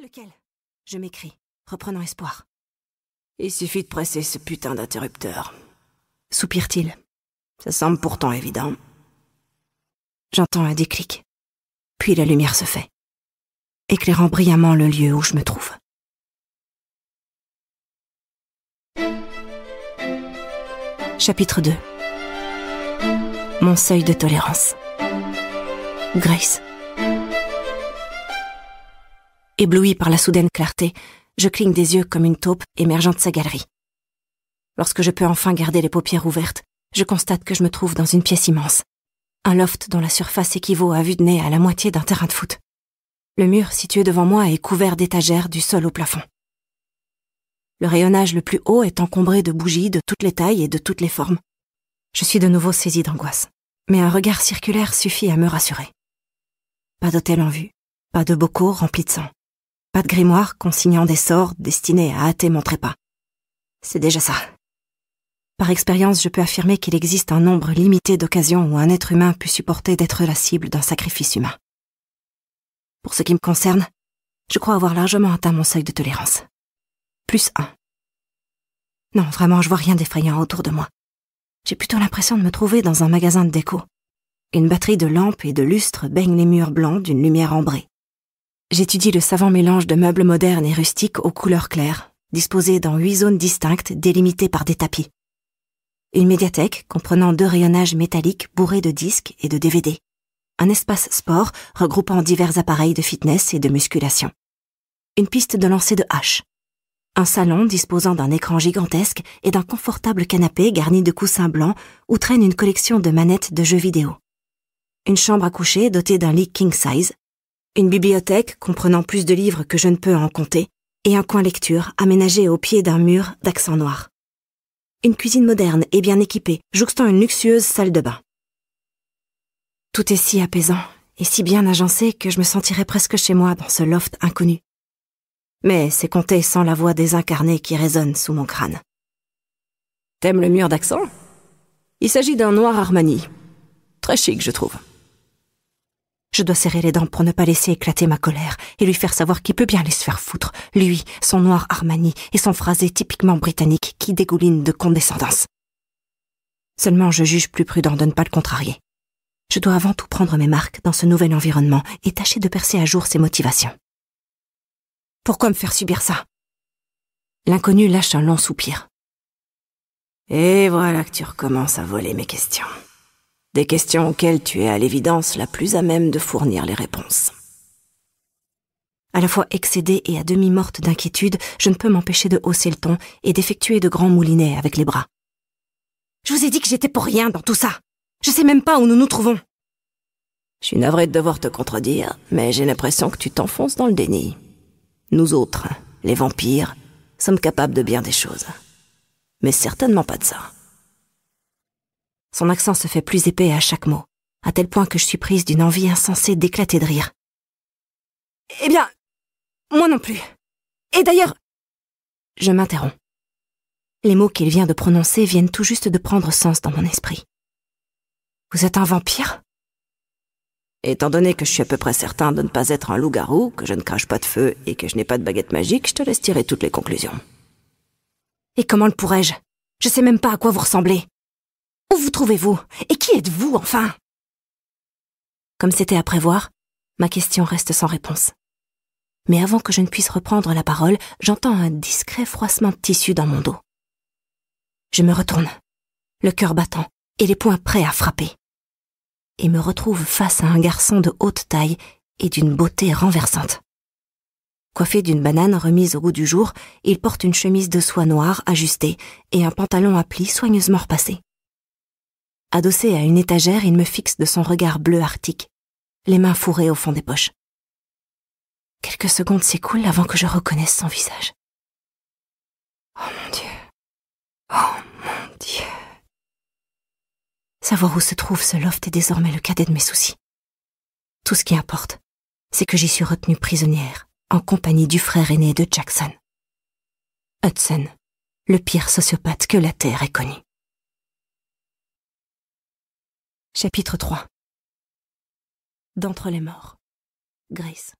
Lequel? Je m'écrie, reprenant espoir. Il suffit de presser ce putain d'interrupteur. Soupire-t-il. Ça semble pourtant évident. J'entends un déclic. Puis la lumière se fait, éclairant brillamment le lieu où je me trouve. Chapitre 2. Mon seuil de tolérance. Grace. Ébloui par la soudaine clarté, je cligne des yeux comme une taupe émergeant de sa galerie. Lorsque je peux enfin garder les paupières ouvertes, je constate que je me trouve dans une pièce immense. Un loft dont la surface équivaut à vue de nez à la moitié d'un terrain de foot. Le mur situé devant moi est couvert d'étagères du sol au plafond. Le rayonnage le plus haut est encombré de bougies de toutes les tailles et de toutes les formes. Je suis de nouveau saisie d'angoisse, mais un regard circulaire suffit à me rassurer. Pas d'hôtel en vue, pas de bocaux remplis de sang, pas de grimoire consignant des sorts destinés à hâter mon trépas. C'est déjà ça. Par expérience, je peux affirmer qu'il existe un nombre limité d'occasions où un être humain peut supporter d'être la cible d'un sacrifice humain. Pour ce qui me concerne, je crois avoir largement atteint mon seuil de tolérance. +1. Non, vraiment, je vois rien d'effrayant autour de moi. J'ai plutôt l'impression de me trouver dans un magasin de déco. Une batterie de lampes et de lustres baigne les murs blancs d'une lumière ambrée. J'étudie le savant mélange de meubles modernes et rustiques aux couleurs claires, disposés dans 8 zones distinctes délimitées par des tapis. Une médiathèque comprenant 2 rayonnages métalliques bourrés de disques et de DVD. Un espace sport regroupant divers appareils de fitness et de musculation. Une piste de lancer de haches. Un salon disposant d'un écran gigantesque et d'un confortable canapé garni de coussins blancs où traîne une collection de manettes de jeux vidéo. Une chambre à coucher dotée d'un lit king size. Une bibliothèque comprenant plus de livres que je ne peux en compter et un coin lecture aménagé au pied d'un mur d'accent noir. Une cuisine moderne et bien équipée, jouxtant une luxueuse salle de bain. Tout est si apaisant et si bien agencé que je me sentirais presque chez moi dans ce loft inconnu. Mais c'est compté sans la voix désincarnée qui résonne sous mon crâne. T'aimes le mur d'accent? Il s'agit d'un noir Armani. Très chic, je trouve. Je dois serrer les dents pour ne pas laisser éclater ma colère et lui faire savoir qu'il peut bien aller se faire foutre, lui, son noir Armani et son phrasé typiquement britannique qui dégouline de condescendance. Seulement, je juge plus prudent de ne pas le contrarier. Je dois avant tout prendre mes marques dans ce nouvel environnement et tâcher de percer à jour ses motivations. Pourquoi me faire subir ça? L'inconnu lâche un long soupir. Et voilà que tu recommences à voler mes questions. Des questions auxquelles tu es à l'évidence la plus à même de fournir les réponses. À la fois excédée et à demi morte d'inquiétude, je ne peux m'empêcher de hausser le ton et d'effectuer de grands moulinets avec les bras. Je vous ai dit que j'étais pour rien dans tout ça. Je sais même pas où nous nous trouvons. Je suis navrée de devoir te contredire, mais j'ai l'impression que tu t'enfonces dans le déni. Nous autres, les vampires, sommes capables de bien des choses. Mais certainement pas de ça. Son accent se fait plus épais à chaque mot, à tel point que je suis prise d'une envie insensée d'éclater de rire. Eh bien, moi non plus. Et d'ailleurs... Je m'interromps. Les mots qu'il vient de prononcer viennent tout juste de prendre sens dans mon esprit. Vous êtes un vampire? Étant donné que je suis à peu près certain de ne pas être un loup-garou, que je ne crache pas de feu et que je n'ai pas de baguette magique, je te laisse tirer toutes les conclusions. Et comment le pourrais-je? Je sais même pas à quoi vous ressemblez. Où vous trouvez-vous? Et qui êtes-vous, enfin? Comme c'était à prévoir, ma question reste sans réponse. Mais avant que je ne puisse reprendre la parole, j'entends un discret froissement de tissu dans mon dos. Je me retourne, le cœur battant et les poings prêts à frapper. Et me retrouve face à un garçon de haute taille et d'une beauté renversante. Coiffé d'une banane remise au goût du jour, il porte une chemise de soie noire ajustée et un pantalon à plis soigneusement repassé. Adossé à une étagère, il me fixe de son regard bleu arctique, les mains fourrées au fond des poches. Quelques secondes s'écoulent avant que je reconnaisse son visage. Oh mon Dieu! Oh mon Dieu! Savoir où se trouve ce loft est désormais le cadet de mes soucis. Tout ce qui importe, c'est que j'y suis retenue prisonnière, en compagnie du frère aîné de Jackson. Hudson, le pire sociopathe que la Terre ait connu. Chapitre 3. D'entre les morts. Grace.